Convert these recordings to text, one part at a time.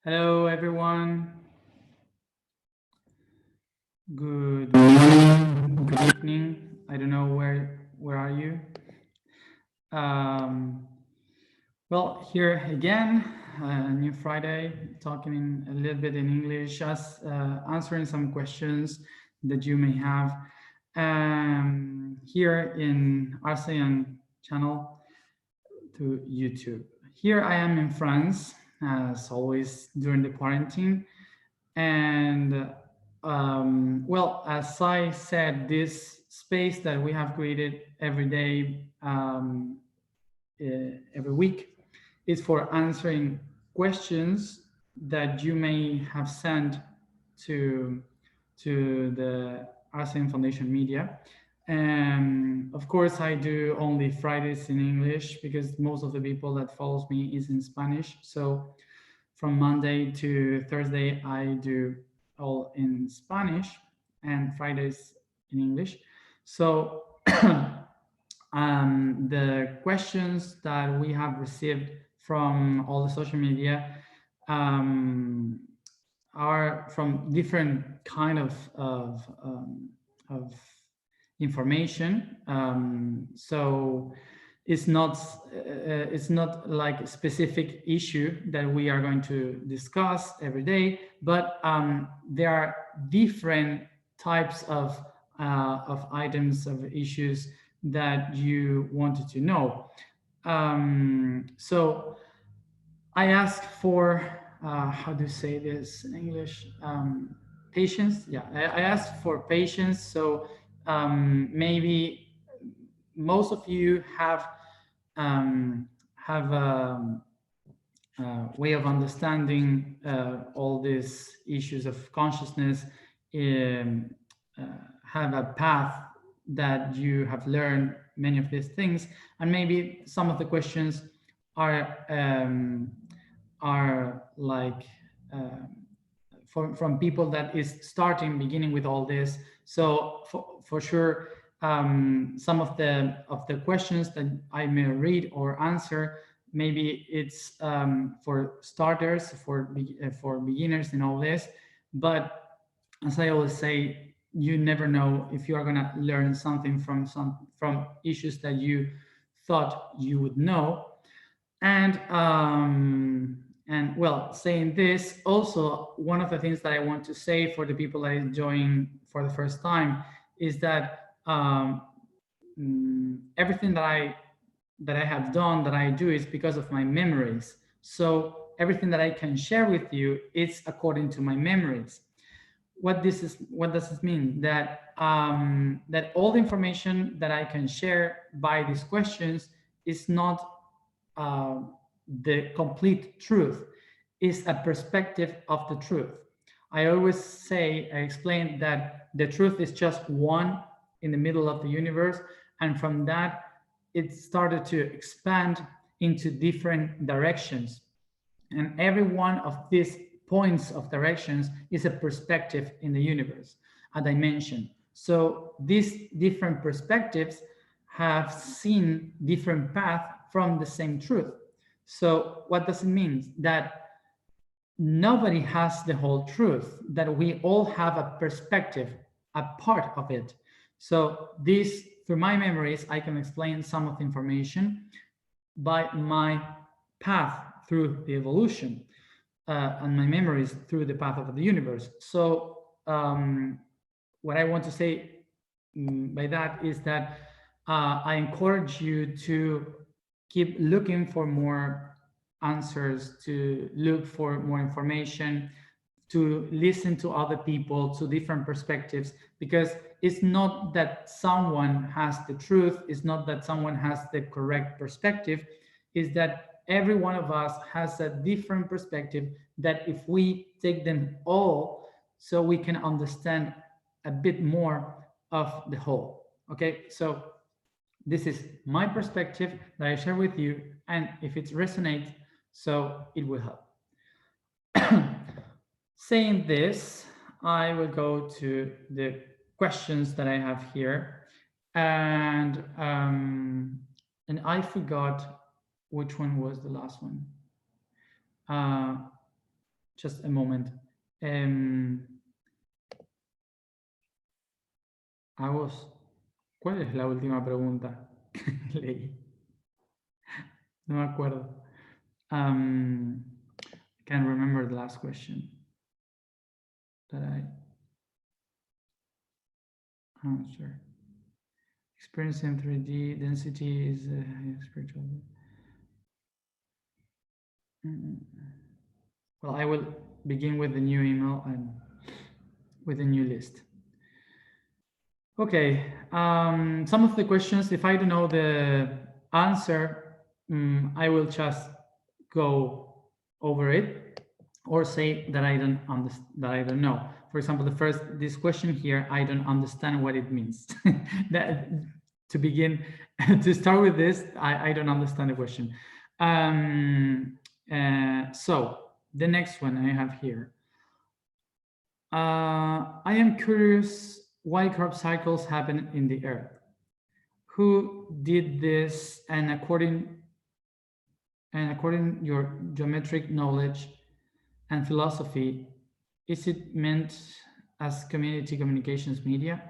Hello, everyone. Good morning, good evening. I don't know where are you. Um, well, here again, new Friday, talking a little bit in English, just answering some questions that you may have here in ASEAN channel to YouTube. Here I am in France, as always during the quarantine. And well, as I said, this space that we have created every day, every week, is for answering questions that you may have sent to the ASEAN Foundation Media. And of course, I do only Fridays in English because most of the people that follows me is in Spanish. So from Monday to Thursday, I do all in Spanish and Fridays in English. So the questions that we have received from all the social media um, are from different kind of information. So it's not like a specific issue that we are going to discuss every day, but there are different types of items of issues that you wanted to know. So I asked for how do you say this in English? Patience. Yeah, I asked for patience. So maybe most of you have a way of understanding all these issues of consciousness, um, uh, have a path that you have learned many of these things, and maybe some of the questions are like from people that is beginning with all this. So for sure, some of the questions that I may read or answer, maybe it's for starters, for beginners in all this. But as I always say, you never know if you are going to learn something from issues that you thought you would know. And well, saying this, also one of the things that I want to say for the people that are joining for the first time is that everything that I have done, that I do, is because of my memories. So everything that I can share with you is according to my memories. What does this mean? That that all the information that I can share by these questions is not uh, the complete truth, is a perspective of the truth. I always say, I explain that the truth is just one in the middle of the universe, and from that it started to expand into different directions, and every one of these points of directions is a perspective in the universe, a dimension. So these different perspectives have seen different paths from the same truth. So what does it mean? That nobody has the whole truth, that we all have a perspective, a part of it. So this, through my memories, I can explain some of the information by my path through the evolution, and my memories through the path of the universe. So what I want to say by that is that I encourage you to keep looking for more answers, to look for more information, to listen to other people, to different perspectives, because it's not that someone has the truth, it's not that someone has the correct perspective, is that every one of us has a different perspective, that if we take them all, so we can understand a bit more of the whole. Okay, so this is my perspective that I share with you, and if it resonates, so it will help. Saying this, I will go to the questions that I have here, and I forgot which one was the last one. Just a moment. ¿Cuál es la última pregunta que leí? No me acuerdo. Can't remember the last question that I answered. Experience in 3D density is spiritual. Well, I will begin with the new email and with a new list. Okay, some of the questions, if I don't know the answer, I will just go over it or say that I don't understand, that I don't know. For example, this question here, I don't understand what it means. That, to begin, to start with this, I don't understand the question. So the next one I have here. I am curious why crop cycles happen in the earth. Who did this, and according your geometric knowledge and philosophy, is it meant as community communications media?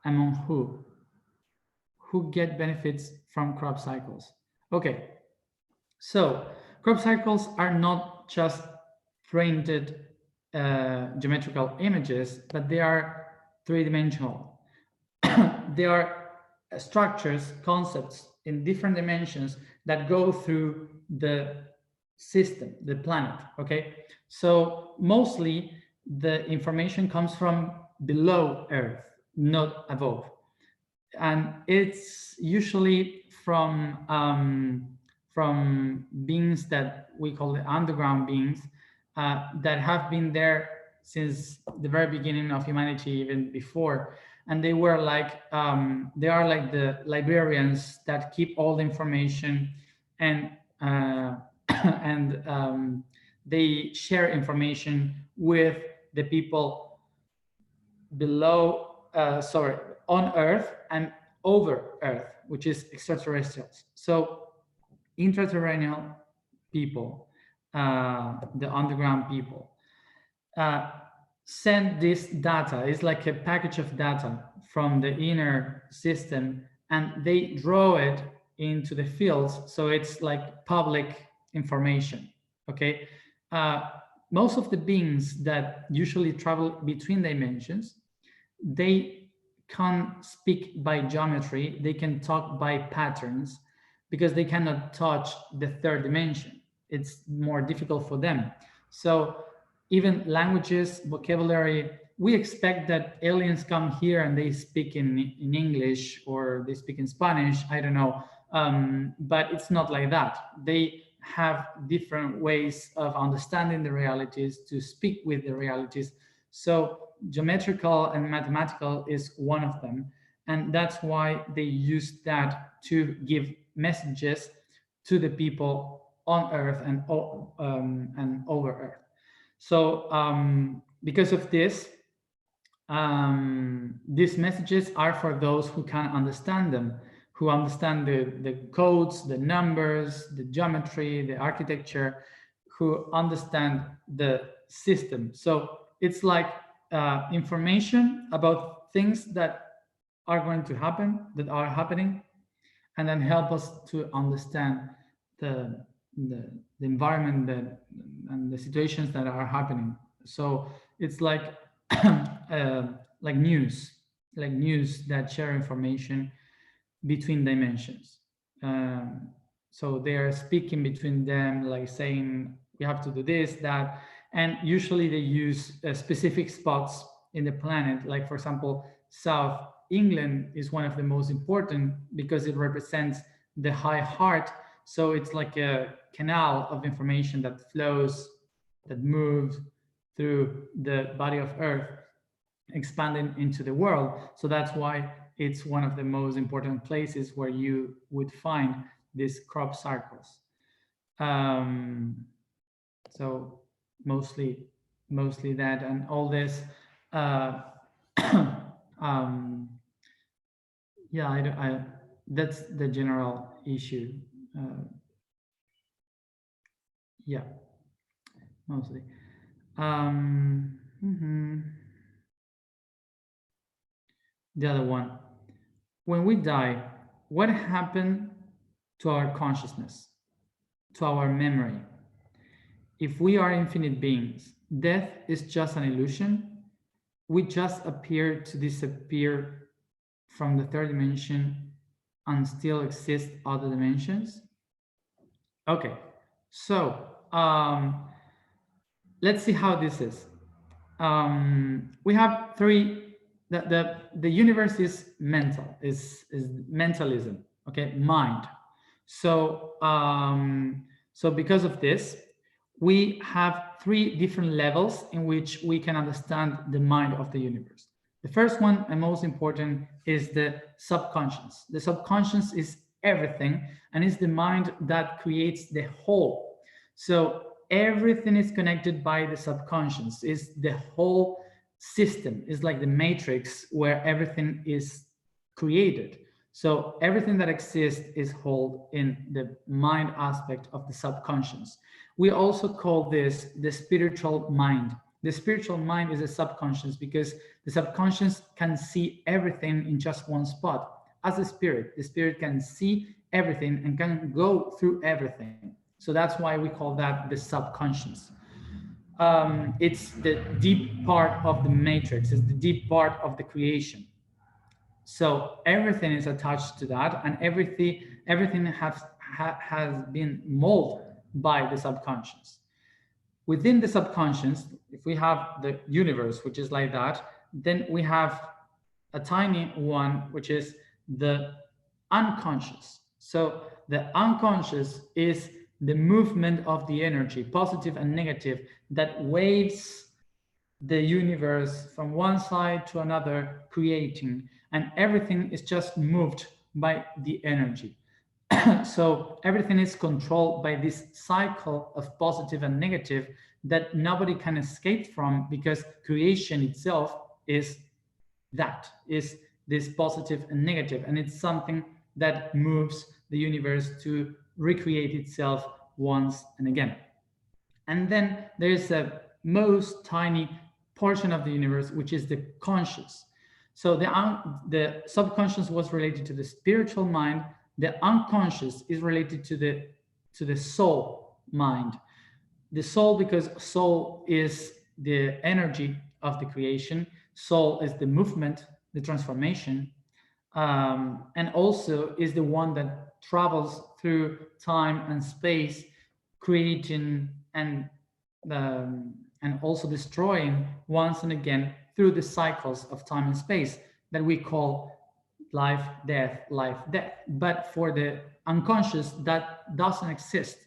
Among who? Who get benefits from crop cycles? Okay, so crop cycles are not just printed geometrical images, but they are three-dimensional. They are structures, concepts in different dimensions that go through the system, the planet, okay? So mostly the information comes from below Earth, not above. And it's usually from beings that we call the underground beings that have been there since the very beginning of humanity, even before. And they were like, they are like the librarians that keep all the information, and and they share information with the people below, on Earth and over Earth, which is extraterrestrials. So intraterrestrial people, the underground people, send this data. It's like a package of data from the inner system, and they draw it into the fields. So it's like public information, okay? Most of the beings that usually travel between dimensions, they can't speak by geometry, they can talk by patterns, because they cannot touch the third dimension. It's more difficult for them. So even languages, vocabulary, we expect that aliens come here and they speak in English, or they speak in Spanish, I don't know. But it's not like that. They have different ways of understanding the realities, to speak with the realities. So geometrical and mathematical is one of them. And that's why they use that to give messages to the people on Earth and over Earth. So because of this, these messages are for those who can understand them, who understand the codes, the numbers, the geometry, the architecture, who understand the system. So it's like information about things that are going to happen, that are happening, and then help us to understand the environment and the situations that are happening. So it's like like news that share information between dimensions. So they are speaking between them, like saying we have to do this, that, and usually they use specific spots in the planet. Like, for example, South England is one of the most important because it represents the high heart. So it's like a canal of information that flows, that moves through the body of Earth, expanding into the world. So that's why it's one of the most important places where you would find these crop circles. So mostly that, and all this. Yeah, that's the general issue. Yeah, mostly. The other one. When we die, what happened to our consciousness, to our memory? If we are infinite beings, death is just an illusion. We just appear to disappear from the third dimension and still exist other dimensions. Okay, so let's see how this is. We have three. The universe is mental, is mentalism. Okay, mind. So so because of this, we have three different levels in which we can understand the mind of the universe. The first one and most important is the subconscious. The subconscious is everything and is the mind that creates the whole. So everything is connected by the subconscious, is the whole system, is like the matrix where everything is created. So everything that exists is held in the mind aspect of the subconscious. We also call this the spiritual mind. The spiritual mind is a subconscious because the subconscious can see everything in just one spot. As a spirit, the spirit can see everything and can go through everything. So that's why we call that the subconscious. It's the deep part of the matrix, it's the deep part of the creation. So everything is attached to that, and everything has been molded by the subconscious. Within the subconscious, if we have the universe, which is like that, then we have a tiny one, which is the unconscious. So the unconscious is the movement of the energy, positive and negative, that waves the universe from one side to another, creating, and everything is just moved by the energy. So everything is controlled by this cycle of positive and negative that nobody can escape from, because creation itself is this positive and negative, and it's something that moves the universe to recreate itself once and again. And then there's a most tiny portion of the universe, which is the conscious. So the subconscious was related to the spiritual mind. The unconscious is related to the soul mind. The soul, because soul is the energy of the creation. Soul is the movement, the transformation, and also is the one that travels through time and space, creating and also destroying once and again through the cycles of time and space that we call life, death, life, death. But for the unconscious, that doesn't exist.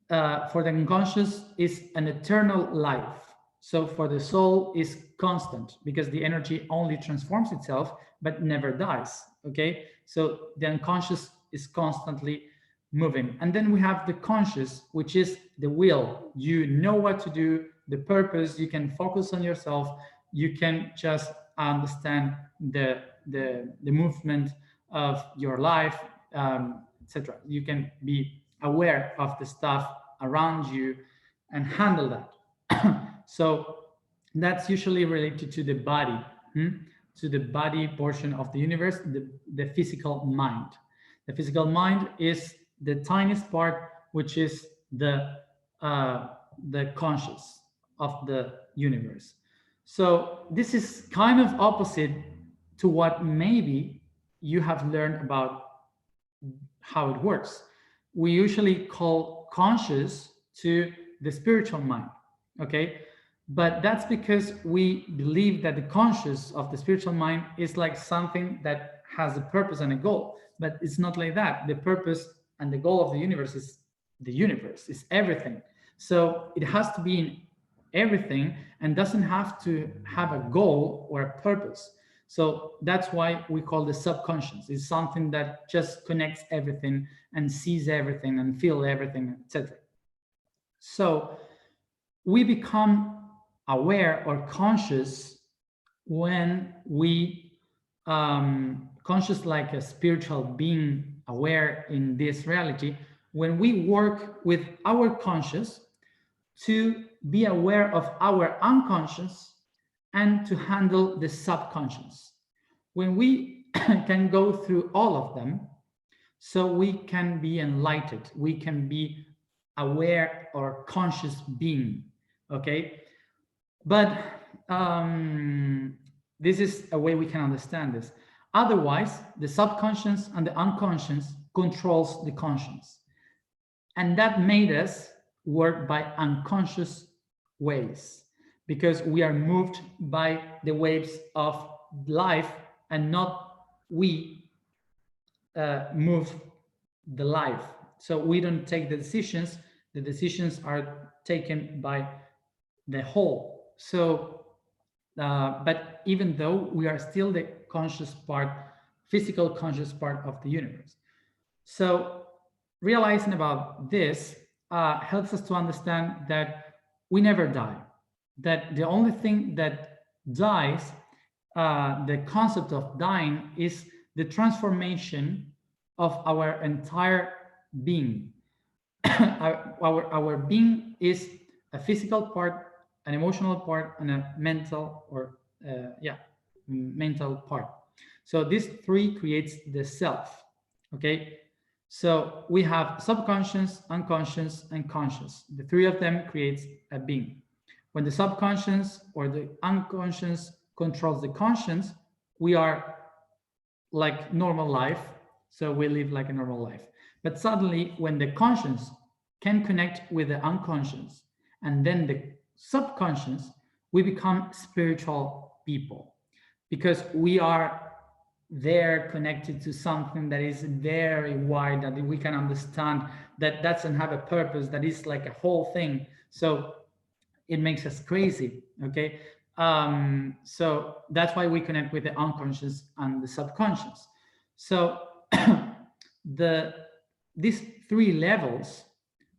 For the unconscious is an eternal life. So for the soul is constant, because the energy only transforms itself but never dies. Okay, so the unconscious is constantly moving. And then we have the conscious, which is the will. You know what to do, the purpose, you can focus on yourself, you can just understand the movement of your life, etc. You can be aware of the stuff around you and handle that. So that's usually related to the body, to the body portion of the universe, the physical mind. The physical mind is the tiniest part, which is the conscious of the universe. So this is kind of opposite to what maybe you have learned about how it works. We usually call conscious to the spiritual mind, okay? But that's because we believe that the conscious of the spiritual mind is like something that has a purpose and a goal, but it's not like that. The purpose and the goal of the universe is everything. So it has to be in everything and doesn't have to have a goal or a purpose. So that's why we call the subconscious. It's something that just connects everything and sees everything and feels everything, etc. So we become aware or conscious when we conscious like a spiritual being aware in this reality, when we work with our conscious to be aware of our unconscious and to handle the subconscious. When we can go through all of them, so we can be enlightened, we can be aware or conscious being, okay? But this is a way we can understand this. Otherwise, the subconscious and the unconscious controls the conscious. And that made us work by unconscious ways, because we are moved by the waves of life and not we move the life. So we don't take the decisions are taken by the whole. So, but even though we are still the conscious part, physical conscious part of the universe. So realizing about this helps us to understand that we never die, that the only thing that dies, the concept of dying, is the transformation of our entire being. our being is a physical part, an emotional part, and a mental or mental part. So these three creates the self. Okay, so we have subconscious, unconscious, and conscious. The three of them creates a being. When the subconscious or the unconscious controls the conscious, we are like normal life. So we live like a normal life. But suddenly, when the conscious can connect with the unconscious and then the subconscious, we become spiritual people, because we are there connected to something that is very wide, that we can understand, that doesn't have a purpose, that is like a whole thing. So it makes us crazy. Okay, so that's why we connect with the unconscious and the subconscious. So these three levels,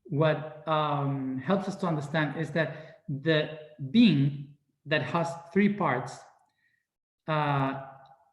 what helps us to understand is that the being that has three parts,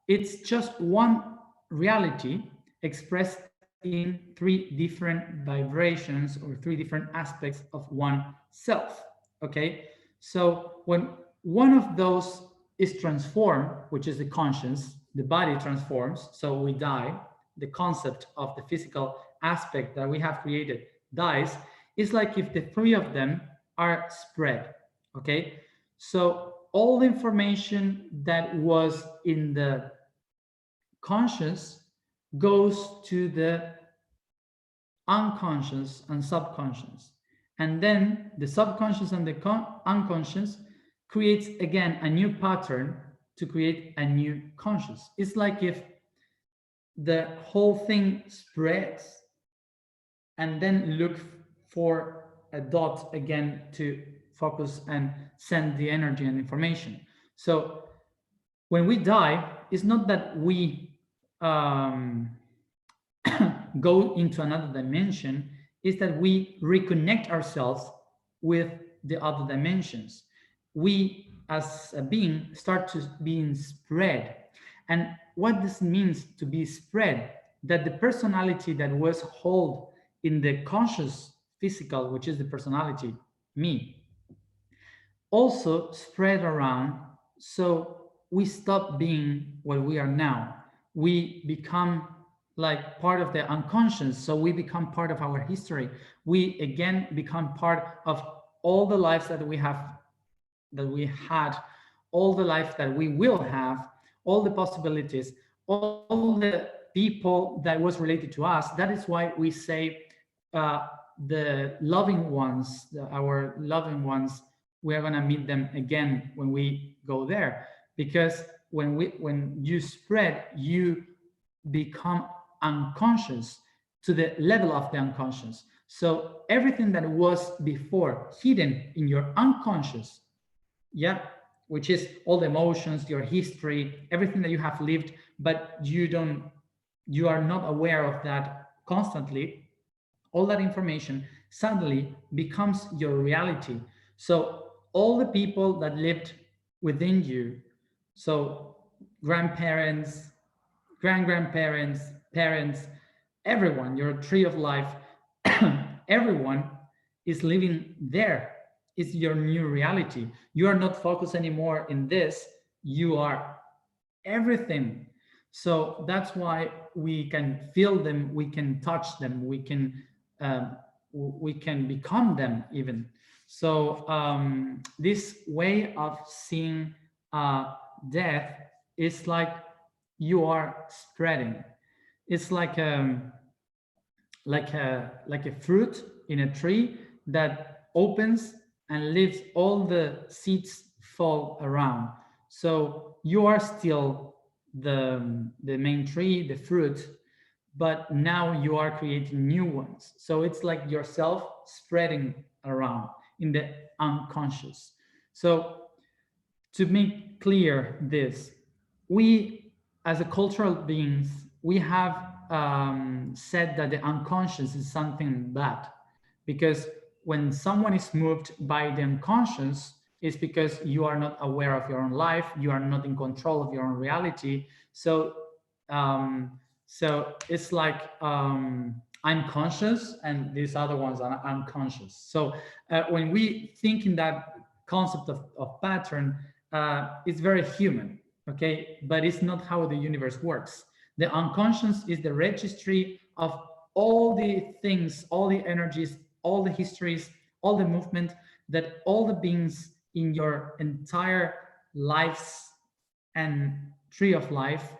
it's just one reality expressed in three different vibrations or three different aspects of one self. Okay, so when one of those is transformed, which is the conscience, the body transforms, so we die, the concept of the physical aspect that we have created dies. It's like if the three of them are spread. Okay, so all the information that was in the conscious goes to the unconscious and subconscious, and then the subconscious and the unconscious creates again a new pattern to create a new conscious. It's like if the whole thing spreads and then look for a dot again to focus and send the energy and information. So when we die, it's not that we go into another dimension, is that we reconnect ourselves with the other dimensions. We, as a being, start to being spread. And what this means to be spread, that the personality that was held in the conscious physical, which is the personality, me, also spread around. So we stop being what we are now. We become like part of the unconscious. So we become part of our history. We again become part of all the lives that we have, that we had, all the life that we will have, all the possibilities, all the people that was related to us. That is why we say the loving ones, our loving ones, we are going to meet them again when we go there. Because when you spread, you become unconscious to the level of the unconscious. So everything that was before hidden in your unconscious, yeah, which is all the emotions, your history, everything that you have lived, but you are not aware of that constantly, all that information suddenly becomes your reality. So all the people that lived within you, so grandparents, grandparents, parents, everyone, your tree of life, everyone is living there. is your new reality. You are not focused anymore in this, you are everything. So that's why we can feel them, we can touch them, um, we can become them even. So this way of seeing death is like you are spreading. It's like a fruit in a tree that opens and leaves all the seeds fall around. So you are still the main tree, the fruit, but now you are creating new ones. So it's like yourself spreading around in the unconscious. So to make clear this, we as a cultural beings, we have said that the unconscious is something bad, because when someone is moved by the unconscious, it's because you are not aware of your own life, you are not in control of your own reality. So um, it's like I'm conscious and these other ones are unconscious. So when we think in that concept of pattern, it's very human, okay? But it's not how the universe works. The unconscious is the registry of all the things, all the energies, all the histories, all the movement that all the beings in your entire lives and tree of life,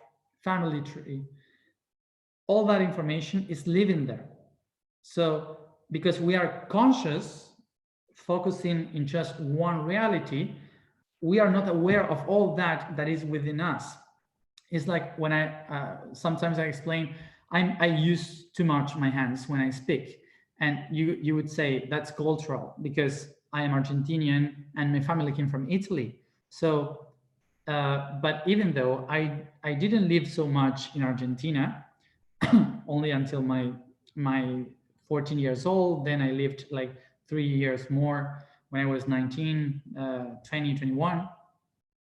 family tree, all that information is living there. So because we are conscious, focusing in just one reality, we are not aware of all that is within us. It's like when sometimes I explain, I use too much my hands when I speak, and you would say that's cultural because I am Argentinian and my family came from Italy. So but even though I didn't live so much in Argentina, only until my 14 years old. Then I lived like 3 years more when I was 19, 20, 21.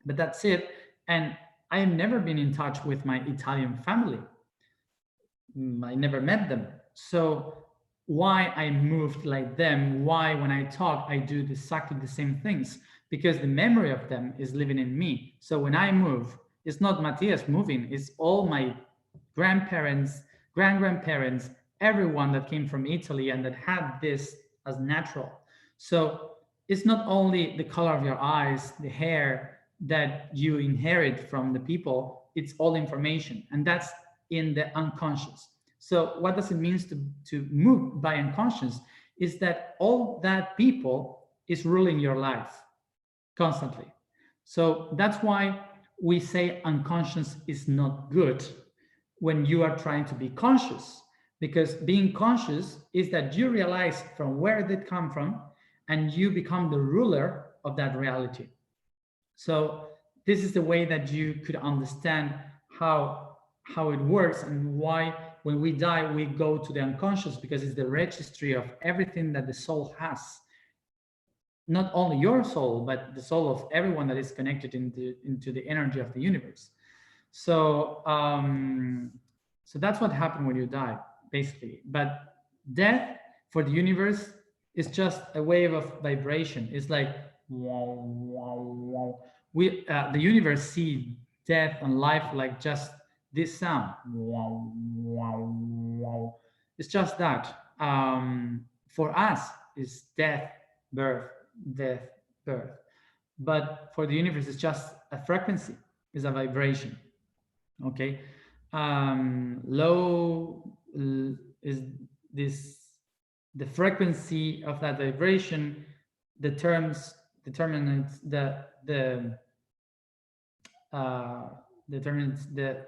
But that's it. And I have never been in touch with my Italian family. I never met them. So why I moved like them, why when I talk, I do exactly the same things, because the memory of them is living in me. So when I move, it's not Matthias moving, it's all my grandparents, grandparents, everyone that came from Italy and that had this as natural. So it's not only the color of your eyes, the hair that you inherit from the people, it's all information. And that's in the unconscious. So what does it mean to move by unconscious? Is that all that people is ruling your life constantly. So that's why we say unconscious is not good when you are trying to be conscious, because being conscious is that you realize from where did it come from and you become the ruler of that reality. So this is the way that you could understand how it works and why when we die we go to the unconscious, because it's the registry of everything that the soul has, not only your soul but the soul of everyone that is connected into the energy of the universe. So so that's what happened when you die basically. But death for the universe is just a wave of vibration. It's like wow, wow, wow. The universe see death and life like just this sound, wow, wow, wow. It's just that. For us is death, birth, death, birth. But for the universe it's just a frequency, is a vibration. Okay. Low is this, the frequency of that vibration determines determines the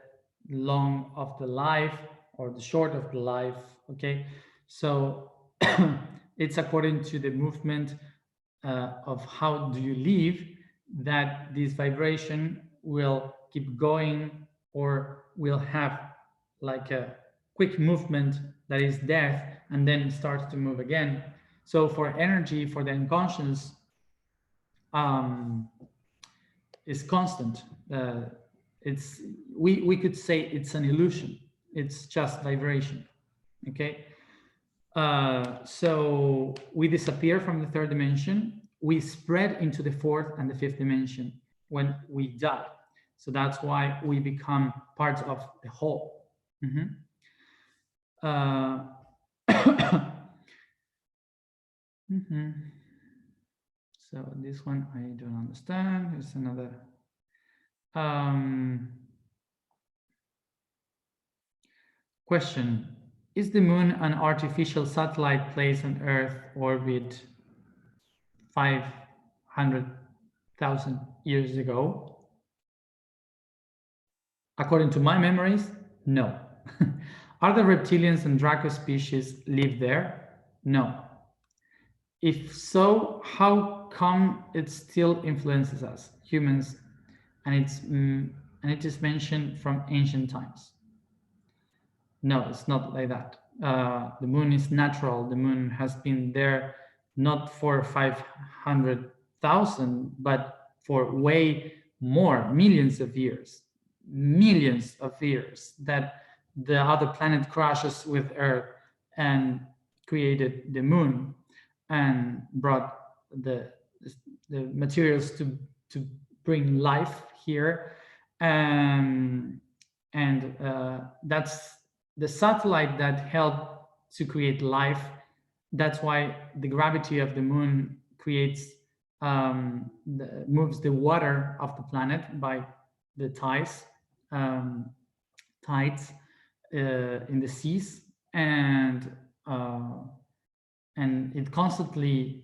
long of the life or the short of the life. Okay, so it's according to the movement of how do you live, that this vibration will keep going or will have like a quick movement that is death and then starts to move again. So for energy, for the unconscious, is constant. It's we could say it's an illusion. It's just vibration. Okay. So we disappear from the third dimension. we spread into the fourth and the fifth dimension when we die. So that's why we become part of the whole. Mm-hmm. Mm-hmm. So this one I don't understand. Here's another. Question. Is the moon an artificial satellite placed on Earth orbit 500,000 years ago? According to my memories, no. Are the reptilians and Draco species live there? No. If so, how come it still influences us, humans, and it is mentioned from ancient times? No, it's not like that. The moon is natural. The moon has been there not for 500,000, but for way more, millions of years that the other planet crashes with Earth and created the moon and brought the materials to bring life here. And that's the satellite that helped to create life. That's why the gravity of the moon creates moves the water of the planet by the tides in the seas, and it constantly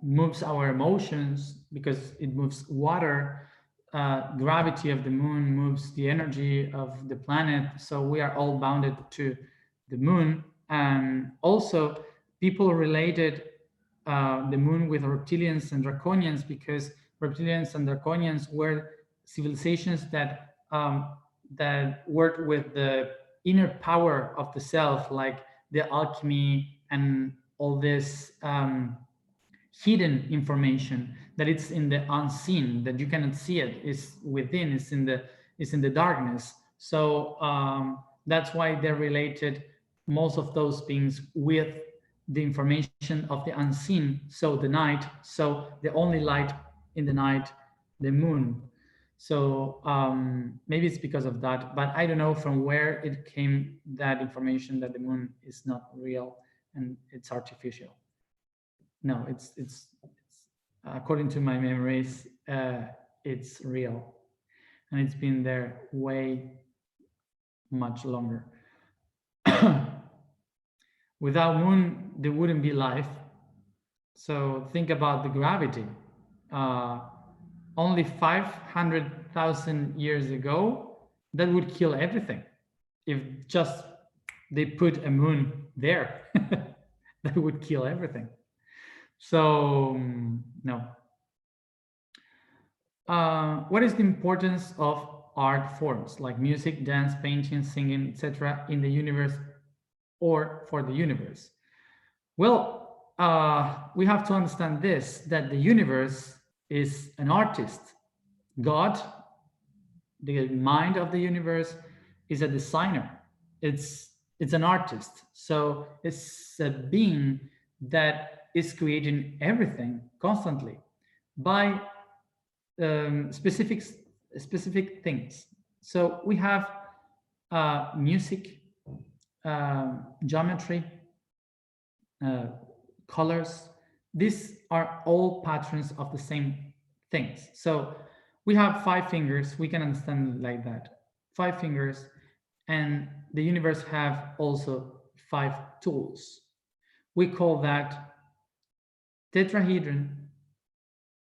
moves our emotions because it moves water. Gravity of the moon moves the energy of the planet, so we are all bounded to the moon. And also people related the moon with reptilians and draconians, because reptilians and draconians were civilizations that worked with the inner power of the self, like the alchemy and all this hidden information that it's in the unseen, that you cannot see it, is within, is in the darkness. So that's why they're related, most of those beings, with the information of the unseen. So the night, so the only light in the night, the moon. So maybe it's because of that, but I don't know from where it came, that information that the moon is not real and it's artificial. No, it's according to my memories, it's real, and it's been there way much longer. Without moon, there wouldn't be life. So think about the gravity. Only 500,000 years ago, that would kill everything. If just they put a moon there, that would kill everything. So no. What is the importance of art forms like music, dance, painting, singing, etc. in the universe or for the universe? Well, we have to understand this, that the universe is an artist. God, the mind of the universe, is a designer. It's an artist. So it's a being that is creating everything constantly by specific things. So we have music, geometry, colors. These are all patterns of the same things. So we have 5 fingers. We can understand it like that. 5 fingers, and the universe have also 5 tools. We call that tetrahedron,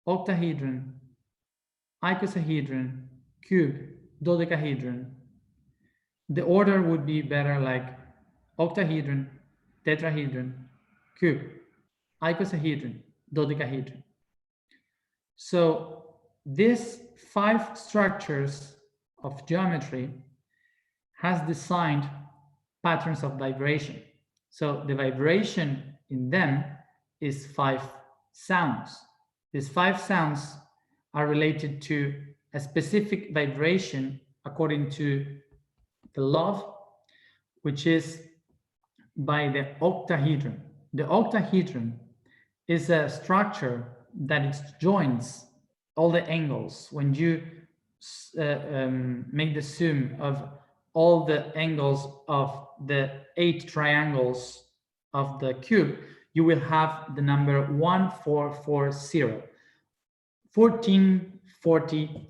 octahedron, icosahedron, cube, dodecahedron. The order would be better like octahedron, tetrahedron, cube, icosahedron, dodecahedron. So these 5 structures of geometry has designed patterns of vibration. So the vibration in them is 5 sounds. These 5 sounds are related to a specific vibration according to the love, which is by the octahedron. The octahedron is a structure that it joins all the angles. When you make the sum of all the angles of the 8 triangles of the cube, you will have the number 1440. 1440,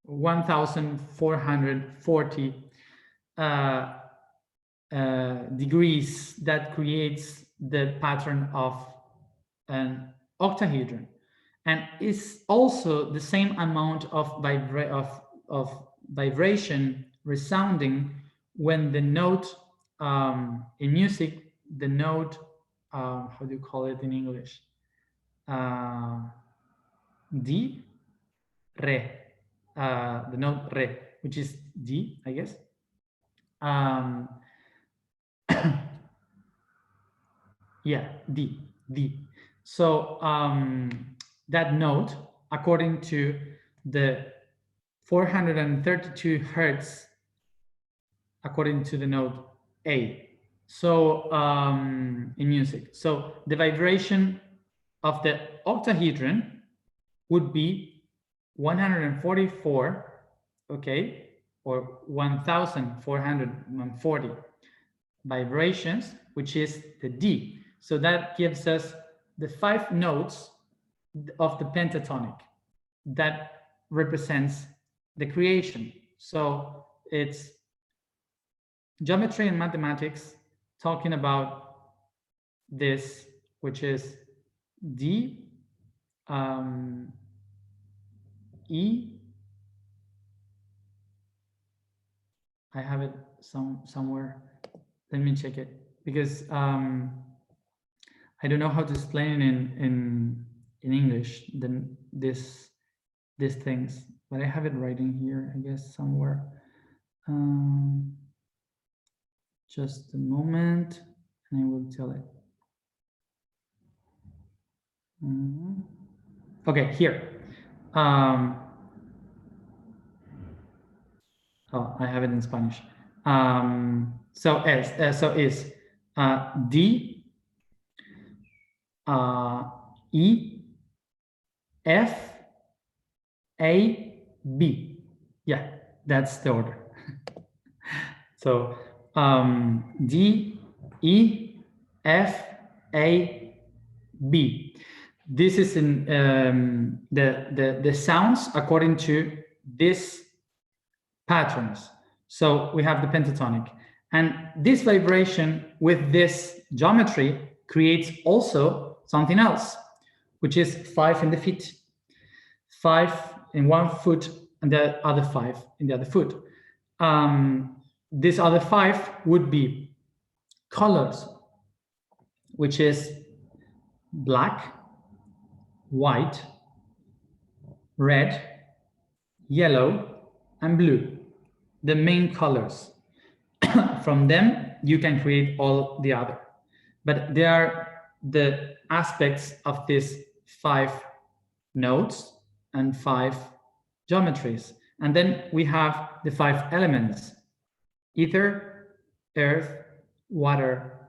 1440 degrees that creates the pattern of an octahedron, and is also the same amount of vibration resounding when the note in music, the note, how do you call it in English? D, re, the note re, which is D, I guess. Yeah, D. So that note, according to the 432 hertz, according to the note A. So in music, so the vibration of the octahedron would be 144, okay, or 1440 vibrations, which is the D. So that gives us the 5 notes of the pentatonic that represents the creation. So it's geometry and mathematics talking about this, which is D, E. I have it somewhere. Let me check it, because I don't know how to explain it in English. Then these things, but I have it writing here, I guess, somewhere. Just a moment, and I will tell it. Okay, here. Oh, I have it in Spanish. So is D, E, F, A, B. Yeah, that's the order. So D, E, F, A, B. This is in the sounds according to these patterns. So we have the pentatonic, and this vibration with this geometry creates also something else, which is 5 in the feet, 5 in one foot, and the other 5 in the other foot. This other 5 would be colors, which is black, white, red, yellow, and blue, the main colors. From them, you can create all the other. But they are the aspects of these 5 notes and 5 geometries. And then we have the 5 elements: ether, earth, water,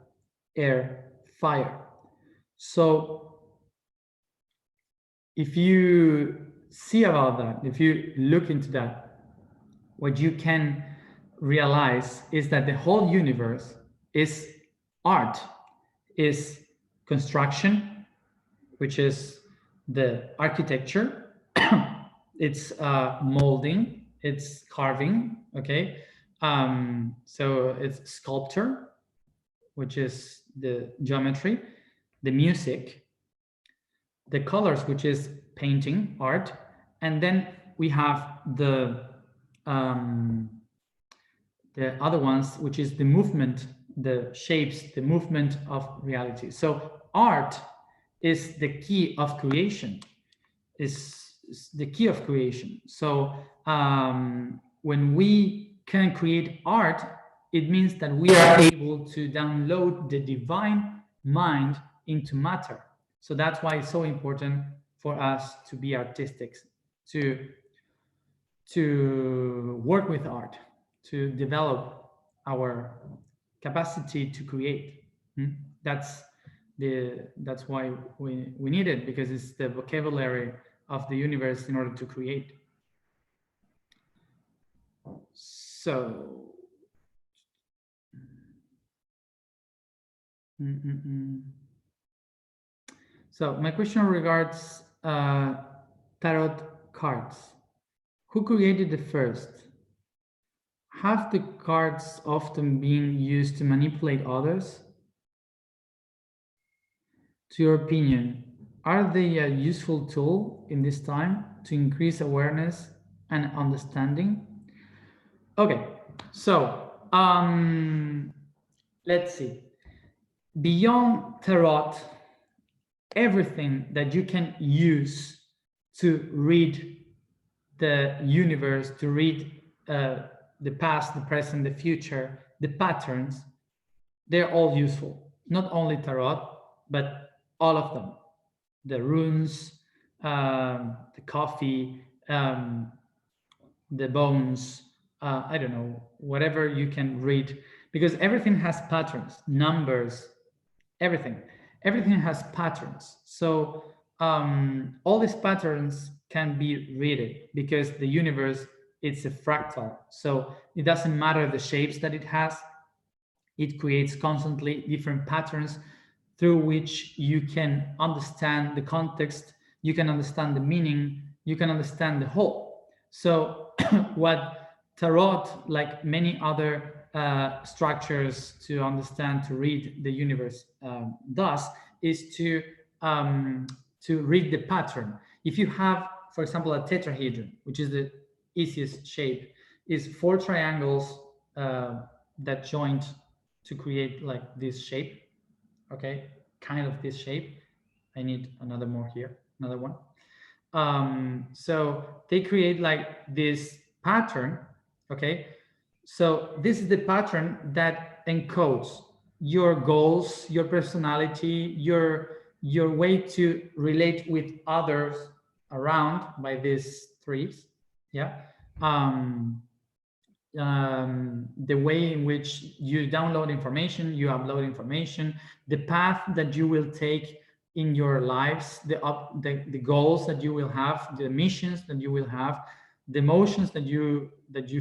air, fire. So if you see about that, if you look into that, what you can realize is that the whole universe is art, is construction, which is the architecture, it's molding, it's carving, okay? So it's sculpture, which is the geometry, the music, the colors, which is painting, art, and then we have the other ones, which is the movement, the shapes, the movement of reality. So art is the key of creation, is the key of creation. So when we can create art, it means that we are able to download the divine mind into matter. So that's why it's so important for us to be artistic, to work with art, to develop our capacity to create. That's That's why we need it, because it's the vocabulary of the universe in order to create. So so my question regards tarot cards. Who created the first? Have the cards often been used to manipulate others? To your opinion, are they a useful tool in this time to increase awareness and understanding? Okay, so let's see. Beyond tarot, everything that you can use to read the universe, to read the past, the present, the future, the patterns, they're all useful. Not only tarot, but all of them. The runes, the coffee, the bones, I don't know, whatever you can read, because everything has patterns, numbers, everything. Everything has patterns. So all these patterns can be read because the universe, it's a fractal. So it doesn't matter the shapes that it has, it creates constantly different patterns through which you can understand the context, you can understand the meaning, you can understand the whole. So what tarot, like many other structures to understand, to read the universe, does is to read the pattern. If you have, for example, a tetrahedron, which is the easiest shape, is four triangles that joined to create like this shape. Okay, kind of this shape. I need another more here, another one. So they create like this pattern. Okay, so this is the pattern that encodes your goals, your personality, your way to relate with others around by these trees. Yeah. The way in which you download information, you upload information, the path that you will take in your lives, the goals that you will have, the missions that you will have, the emotions that you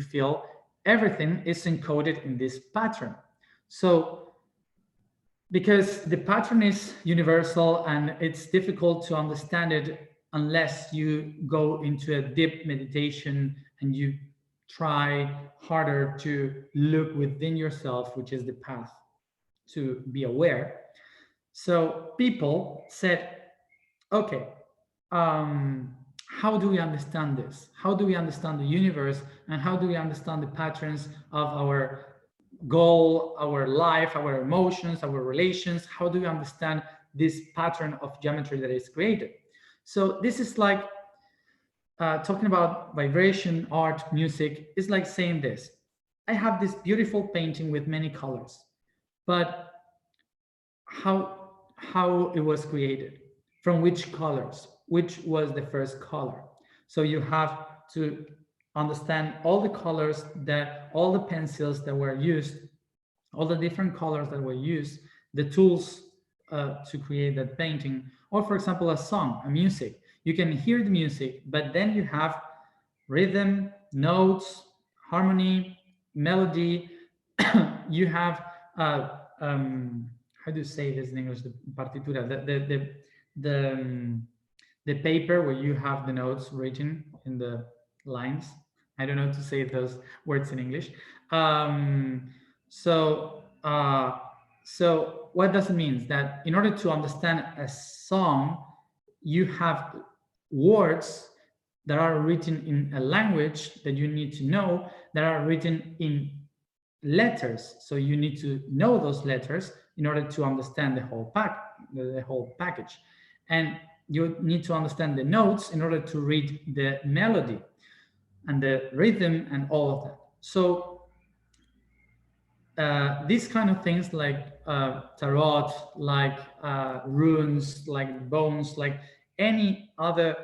feel, everything is encoded in this pattern. So because the pattern is universal and it's difficult to understand it unless you go into a deep meditation and you try harder to look within yourself, which is the path to be aware. So people said, okay, how do we understand this? How do we understand the universe? And how do we understand the patterns of our goal, our life, our emotions, our relations? How do we understand this pattern of geometry that is created? So this is like talking about vibration, art, music. It's like saying this: I have this beautiful painting with many colors, but how it was created, from which colors, which was the first color. So you have to understand all the colors, that all the pencils that were used, all the different colors that were used, the tools to create that painting. Or for example, a song, a music, you can hear the music, but then you have rhythm, notes, harmony, melody. You have how do you say this in English? The partitura, the paper where you have the notes written in the lines. I don't know how to say those words in English. So what does it mean? That in order to understand a song, you have words that are written in a language that you need to know, that are written in letters. So you need to know those letters in order to understand the whole package. And you need to understand the notes in order to read the melody and the rhythm and all of that. So these kind of things like tarot, like runes, like bones, like any other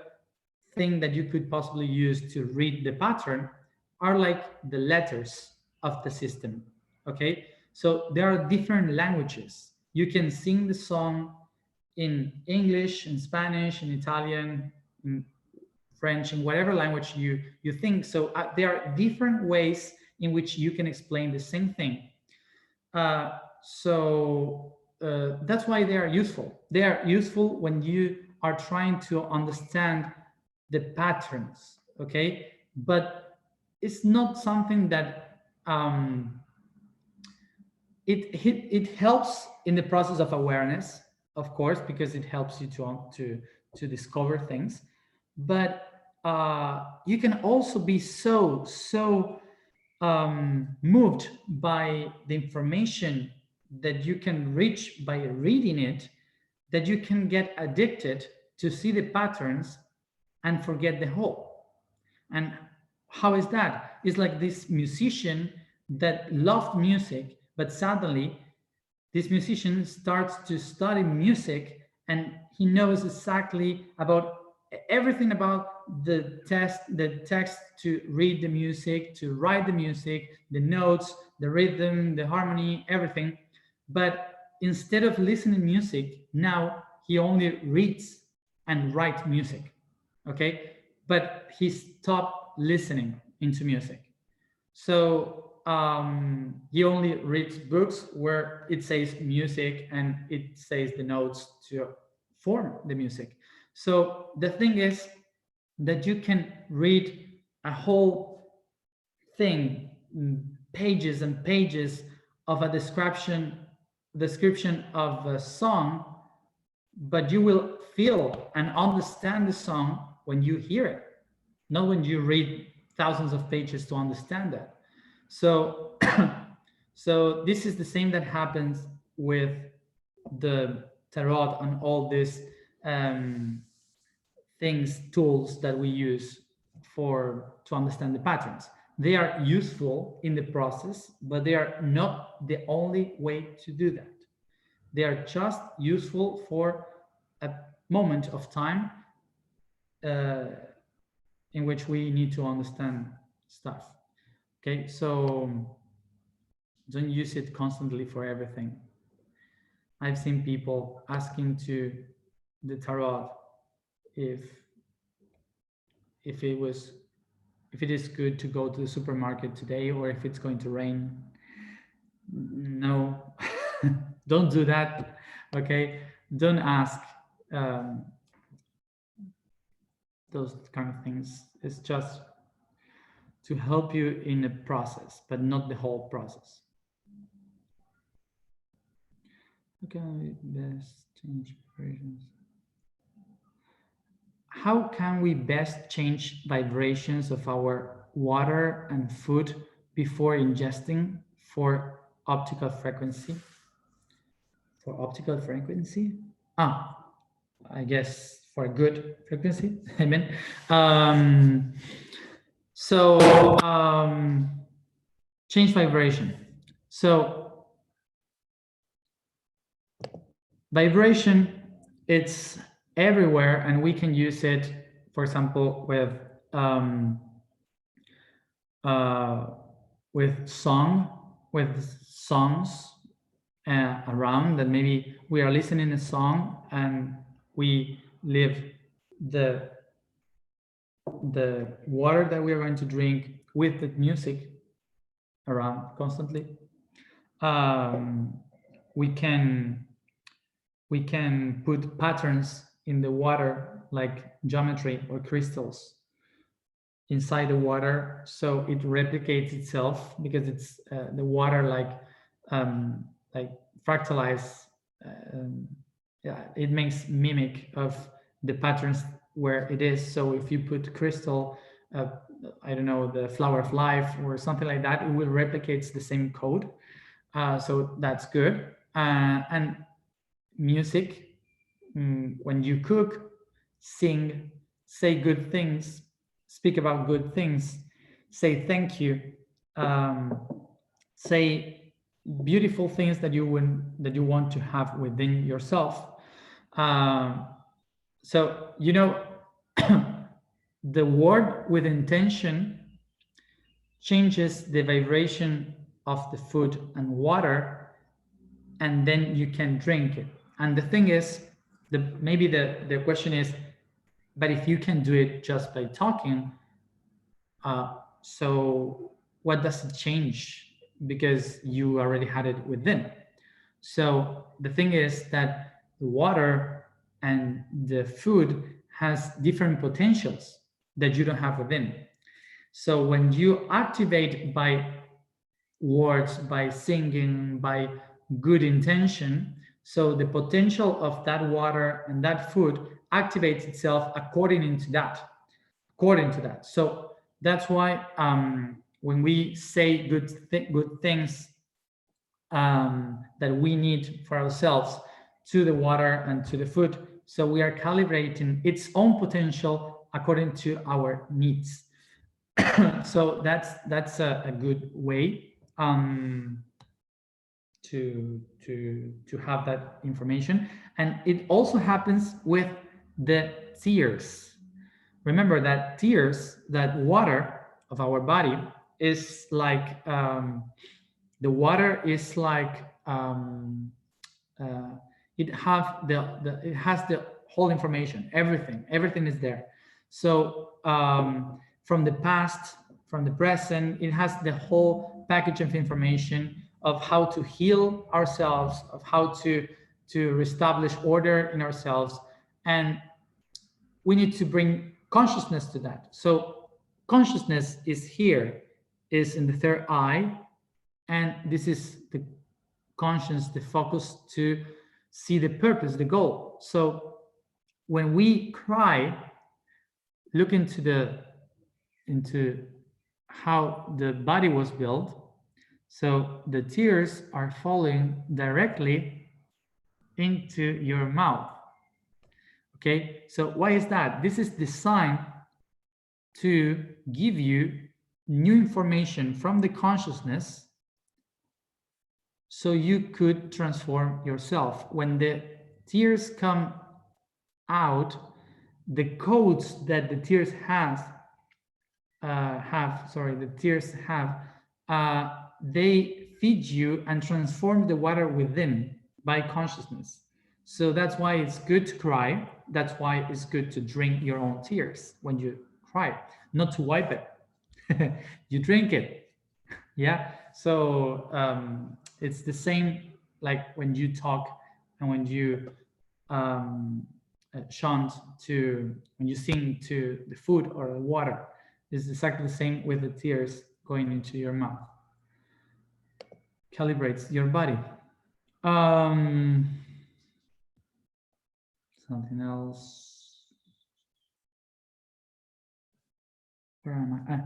thing that you could possibly use to read the pattern are like the letters of the system. Okay, so there are different languages. You can sing the song in English, in Spanish, in Italian, in French, in whatever language you think. So there are different ways in which you can explain the same thing. That's why they are useful. They are useful when you are trying to understand the patterns, okay? But it's not something that it helps in the process of awareness, of course, because it helps you to discover things. But you can also be so moved by the information that you can reach by reading it, that you can get addicted to see the patterns and forget the whole. And how is that? It's like this musician that loved music, but suddenly this musician starts to study music, and he knows exactly about everything about the text to read the music, to write the music, the notes, the rhythm, the harmony, everything. But instead of listening music, now he only reads and writes music. Okay, but he stopped listening into music. So he only reads books where it says music and it says the notes to form the music. So the thing is that you can read a whole thing, pages and pages of a description of a song, but you will feel and understand the song when you hear it, not when you read thousands of pages to understand that. So, so this is the same that happens with the tarot and all these things, tools that we use to understand the patterns. They are useful in the process, but they are not the only way to do that. They are just useful for a moment of time uh, in which we need to understand stuff. Okay, so don't use it constantly for everything. I've seen people asking to the tarot if if it is good to go to the supermarket today or if it's going to rain. No, don't do that. Okay, don't ask those kind of things. It's just to help you in a process, but not the whole process. Okay, best change vibrations. How can we best change vibrations of our water and food before ingesting for optical frequency? For optical frequency? I guess for a good frequency. I mean, so change vibration. So vibration, it's everywhere, and we can use it, for example, with songs around, that maybe we are listening a song and we leave the water that we are going to drink with the music around constantly. We can put patterns in the water, like geometry or crystals inside the water, so it replicates itself, because it's the water like fractalize. Yeah, it makes mimic of the patterns where it is. So if you put crystal, I don't know, the flower of life or something like that, it will replicate the same code. So that's good. And music, when you cook, sing, say good things, speak about good things, say thank you, say beautiful things that you want to have within yourself. So the word with intention changes the vibration of the food and water, and then you can drink it. And the thing is maybe the question is, but if you can do it just by talking, so what does it change? Because you already had it within. So the thing is that the water and the food has different potentials that you don't have within. So when you activate by words, by singing, by good intention, so the potential of that water and that food activates itself according to that. So that's why when we say good things that we need for ourselves to the water and to the food, so we are calibrating its own potential according to our needs. So that's a good way to have that information. And it also happens with the tears. Remember that tears, that water of our body is like the water is like it has the whole information, everything is there. So from the past, from the present, it has the whole package of information of how to heal ourselves, of how to reestablish order in ourselves, and we need to bring consciousness to that. So consciousness is here, is in the third eye, and this is the conscience, the focus to see the purpose, the goal. So when we cry, look into how the body was built. So the tears are falling directly into your mouth. Okay, so why is that? This is designed to give you new information from the consciousness so you could transform yourself. When the tears come out, the codes that the tears have, they feed you and transform the water within by consciousness. So that's why it's good to cry. That's why it's good to drink your own tears when you cry, not to wipe it. You drink it. Yeah. So it's the same like when you talk and when you chant to, when you sing to the food or the water. It's exactly the same with the tears going into your mouth. Calibrates your body. Something else. Where am I?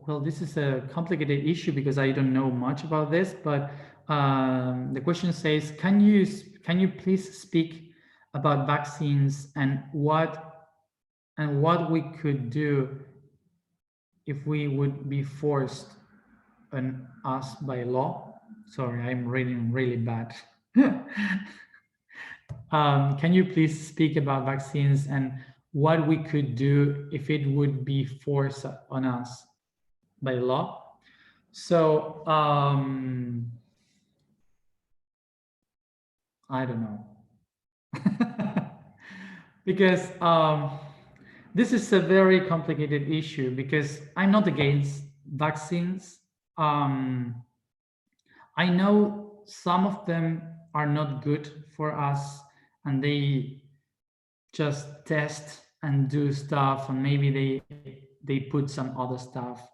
Well, this is a complicated issue because I don't know much about this, but the question says, can you please speak about vaccines and what we could do if we would be forced on us by law? Sorry, I'm reading really bad. Can you please speak about vaccines and what we could do if it would be forced on us by law? So I don't know. Because this is a very complicated issue because I'm not against vaccines. I know some of them are not good for us and they just test and do stuff, and maybe they put some other stuff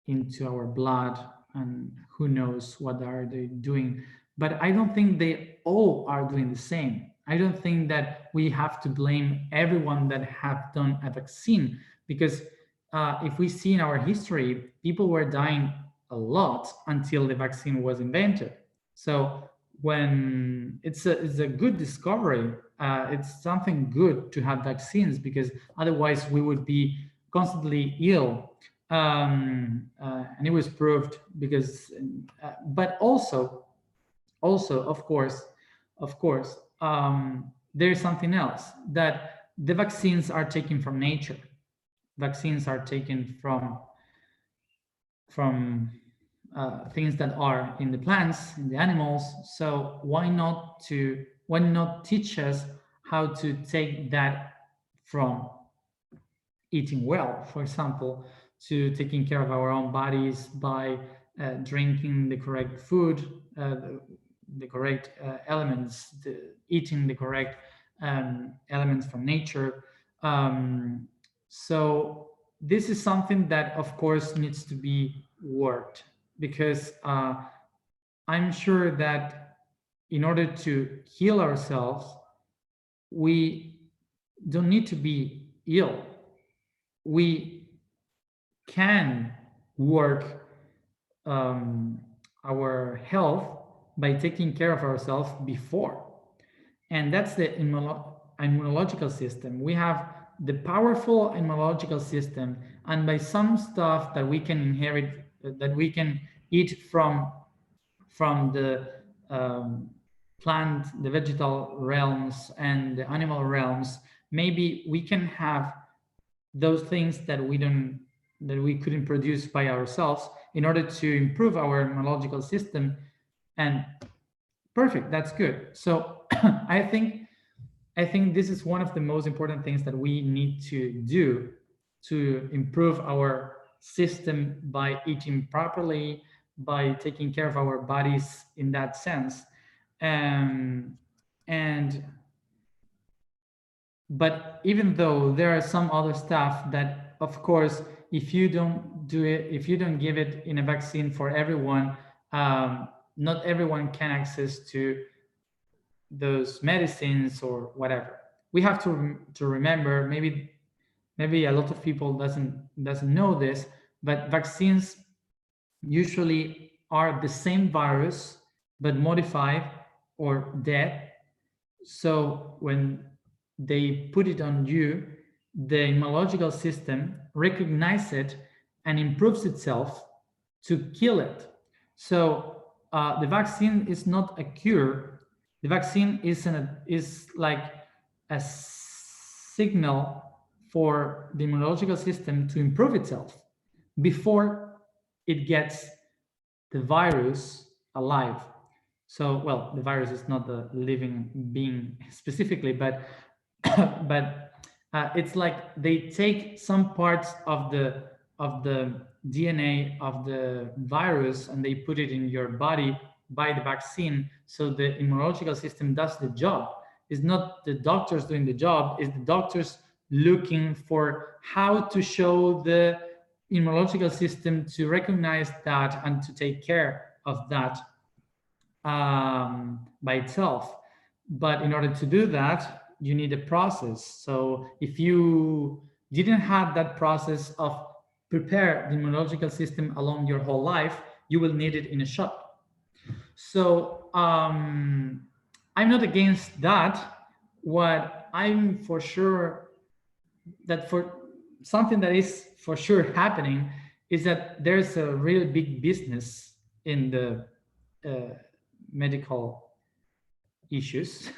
into our blood and who knows what are they doing. But I don't think they all are doing the same. I don't think that we have to blame everyone that have done a vaccine, because if we see in our history, people were dying a lot until the vaccine was invented. So when it's a good discovery, it's something good to have vaccines, because otherwise we would be constantly ill. And it was proved because, but also, of course, there's something else, that the vaccines are taken from nature. Vaccines are taken from things that are in the plants, in the animals. So why not teach us how to take that from eating well, for example, to taking care of our own bodies by drinking the correct food, the correct elements, eating the correct elements from nature. So this is something that, of course, needs to be worked, because I'm sure that in order to heal ourselves, we don't need to be ill. We can work our health by taking care of ourselves before. And that's the immunological system. We have the powerful immunological system, and by some stuff that we can inherit, that we can eat from the plant, the vegetal realms, and the animal realms, maybe we can have those things that we couldn't produce by ourselves in order to improve our immunological system. And perfect, that's good. So I think this is one of the most important things that we need to do to improve our system, by eating properly, by taking care of our bodies in that sense. And but even though there are some other stuff that, of course, if you don't do it, if you don't give it in a vaccine for everyone, not everyone can access to those medicines or whatever. We have to remember, maybe a lot of people doesn't know this, but vaccines usually are the same virus but modified or dead. So when they put it on you, the immunological system recognizes it and improves itself to kill it. So the vaccine is not a cure. The vaccine is like a signal for the immunological system to improve itself before it gets the virus alive. So, well, the virus is not the living being specifically, but but it's like they take some parts of the DNA of the virus and they put it in your body by the vaccine, so the immunological system does the job. It's not the doctors doing the job, it's the doctors looking for how to show the immunological system to recognize that and to take care of that by itself. But in order to do that, you need a process. So if you didn't have that process of prepare the immunological system along your whole life, you will need it in a shot. So I'm not against that. What I'm for sure that for something that is for sure happening is that there's a real big business in the medical issues.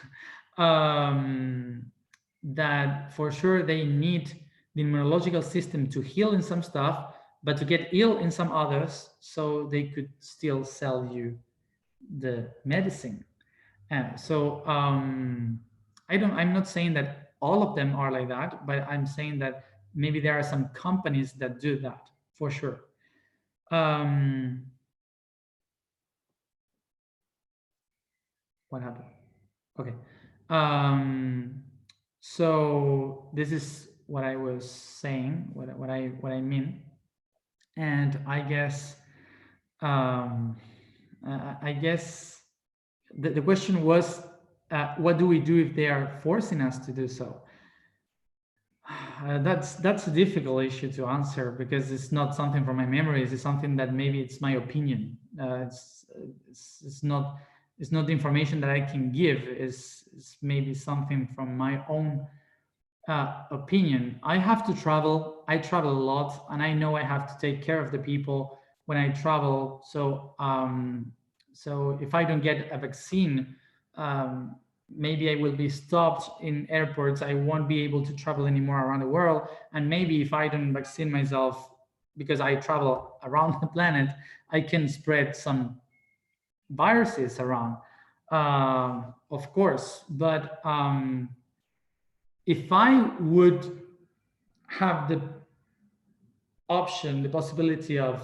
That for sure they need the immunological system to heal in some stuff, but to get ill in some others, so they could still sell you the medicine. So I'm not saying that all of them are like that, but I'm saying that maybe there are some companies that do that for sure. What happened? Okay. So this is what I was saying, what I mean, and I guess I guess the question was, what do we do if they are forcing us to do so? That's a difficult issue to answer, because it's not something from my memories. It's something that maybe it's my opinion. It's not the information that I can give. It's maybe something from my own opinion. I have to travel. I travel a lot, and I know I have to take care of the people when I travel. So so if I don't get a vaccine, maybe I will be stopped in airports. I won't be able to travel anymore around the world. And maybe if I don't vaccine myself, because I travel around the planet, I can spread some viruses around, of course. But if I would have the option, the possibility uh,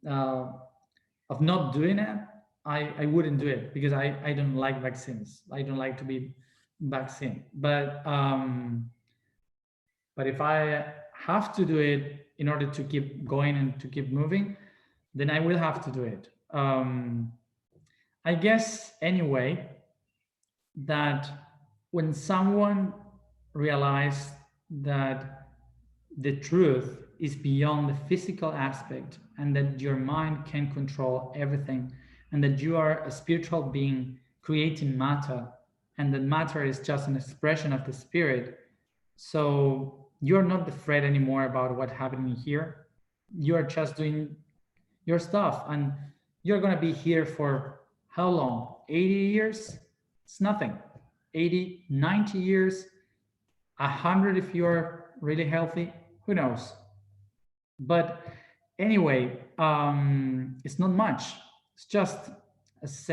of not doing it, I wouldn't do it, because I don't like vaccines. I don't like to be vaccinated. But if I have to do it in order to keep going and to keep moving, then I will have to do it. I guess anyway that when someone realizes that the truth is beyond the physical aspect, and that your mind can control everything, and that you are a spiritual being creating matter, and that matter is just an expression of the spirit, so you're not afraid anymore about what's happening here. You're just doing your stuff, and you're going to be here for how long? 80 years? It's nothing. 80, 90 years, 100 if you're really healthy, who knows? But anyway, it's not much. It's just it's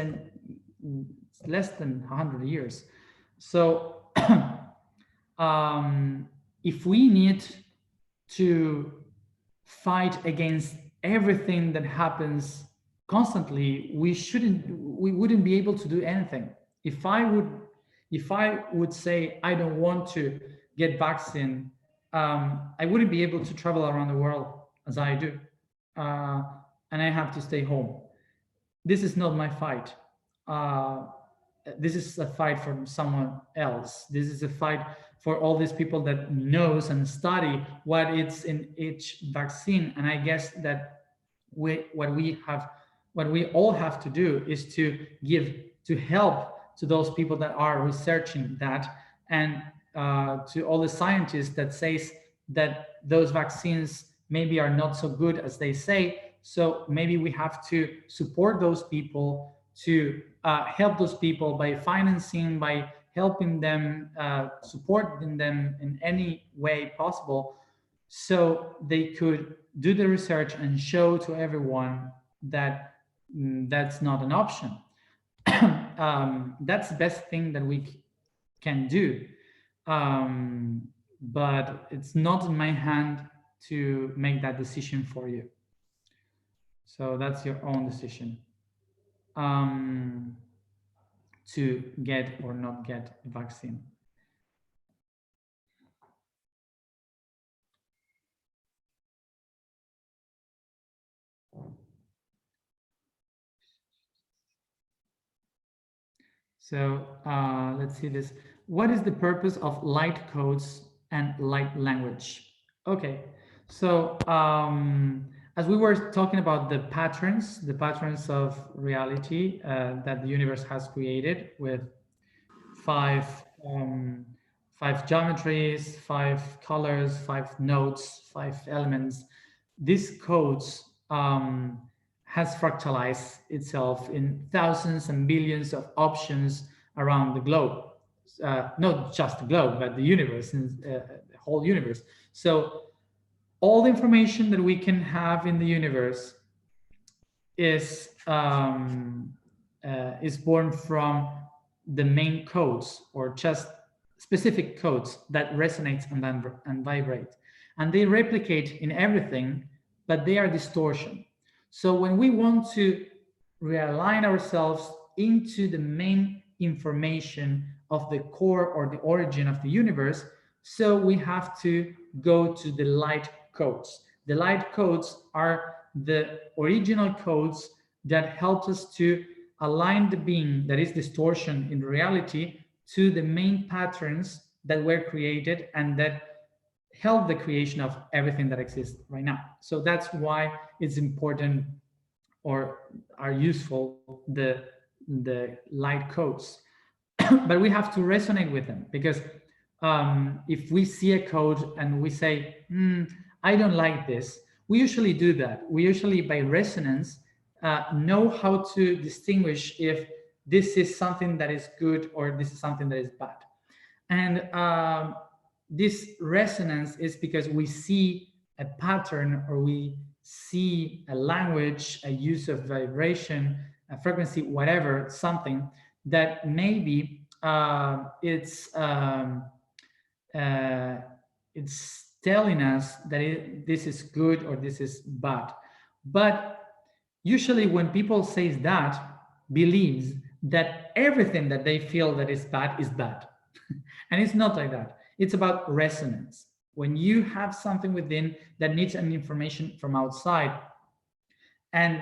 less than 100 years. So if we need to fight against everything that happens constantly, we wouldn't be able to do anything. If I would say I don't want to get vaccine, I wouldn't be able to travel around the world as I do, uh, and I have to stay home. This is not my fight. Uh, this is a fight for someone else. This is a fight for all these people that knows and study what it's in each vaccine. And I guess that what we all have to do is to help to those people that are researching that, and to all the scientists that says that those vaccines maybe are not so good as they say. So maybe we have to support those people, to help those people by financing, by helping them, supporting them in any way possible, so they could do the research and show to everyone that that's not an option. That's the best thing that we can do. But it's not in my hand to make that decision for you. So that's your own decision, to get or not get a vaccine. So let's see this. What is the purpose of light codes and light language? Okay, so as we were talking about the patterns of reality that the universe has created, with five um, five geometries, five colors, five notes, five elements. These codes has fractalized itself in thousands and billions of options around the globe. Not just the globe, but the universe, the whole universe. So all the information that we can have in the universe is born from the main codes, or just specific codes that resonate and vibrate, and they replicate in everything, but they are distortion. So when we want to realign ourselves into the main information of the core or the origin of the universe, so we have to go to the light codes. The light codes are the original codes that help us to align the being that is distortion in reality to the main patterns that were created and that help the creation of everything that exists right now. So that's why it's important, or are useful, the light codes. But we have to resonate with them, because if we see a code and we say, I don't like this, we usually do that. We usually, by resonance, know how to distinguish if this is something that is good or this is something that is bad. And this resonance is because we see a pattern, or we see a language, a use of vibration, a frequency, whatever, something that maybe it's telling us that this is good or this is bad. But usually when people says that, believes that everything that they feel that is bad is bad. And it's not like that. It's about resonance. When you have something within that needs an information from outside, and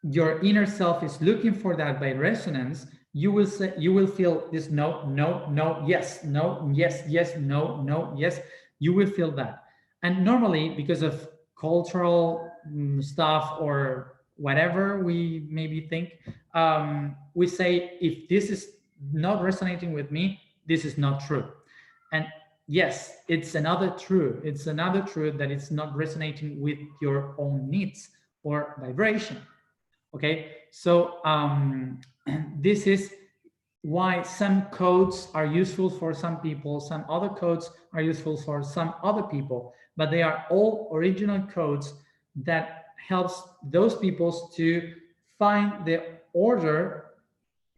your inner self is looking for that by resonance, you will feel this no, no, no, yes, no, yes, yes, no, no, yes. You will feel that. And normally, because of cultural stuff or whatever we maybe think, we say, if this is not resonating with me, this is not true. And yes, it's another truth. It's another truth that it's not resonating with your own needs or vibration. Okay, so this is why some codes are useful for some people, some other codes are useful for some other people, but they are all original codes that helps those people to find the order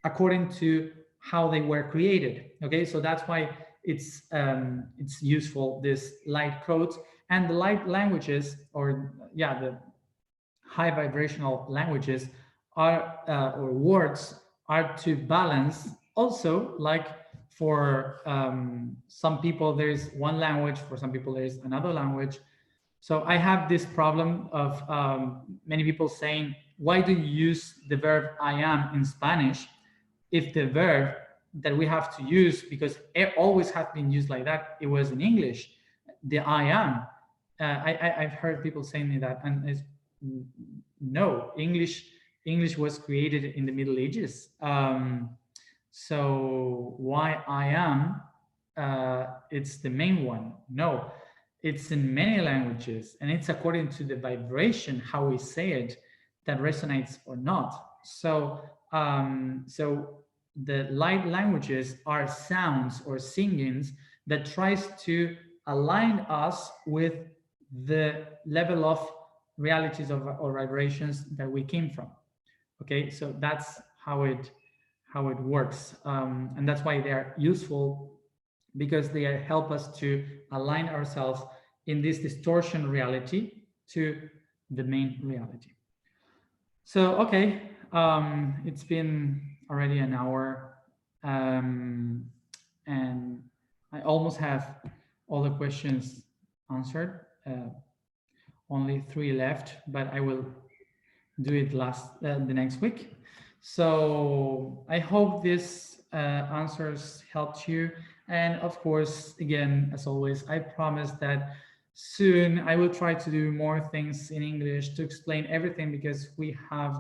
according to how they were created. Okay, so that's why it's useful, this light codes. And the light languages, or yeah, the high vibrational languages are or words are to balance. Also, like for some people there is one language, for some people there is another language. So I have this problem of many people saying, why do you use the verb I am in Spanish if the verb that we have to use, because it always has been used like that, it was in English, the I am. I've heard people saying me that, and it's, no, English was created in the Middle Ages. So why I am, it's the main one. No, it's in many languages, and it's according to the vibration, how we say it, that resonates or not. So so the light languages are sounds or singings that tries to align us with the level of realities of or vibrations that we came from. Okay, so that's how it works, and that's why they are useful, because they help us to align ourselves in this distortion reality to the main reality. So okay, it's been already an hour, and I almost have all the questions answered. Only 3 left, but I will do it the next week. So I hope this answers helped you. And of course, again, as always, I promise that soon I will try to do more things in English to explain everything, because we have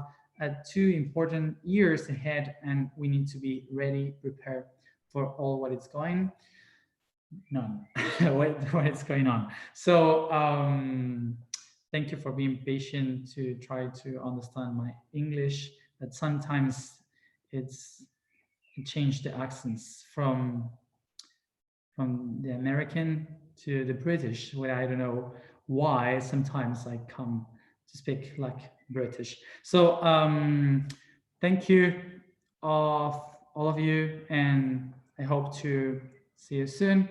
2 important years ahead and we need to be ready, prepared for all what is going what is going on. So thank you for being patient to try to understand my English, that sometimes it changed the accents from the American to the British, where I don't know why sometimes I come to speak like British. So thank you of all of you, and I hope to see you soon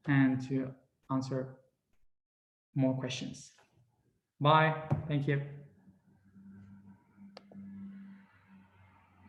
and to answer more questions. Bye. Thank you.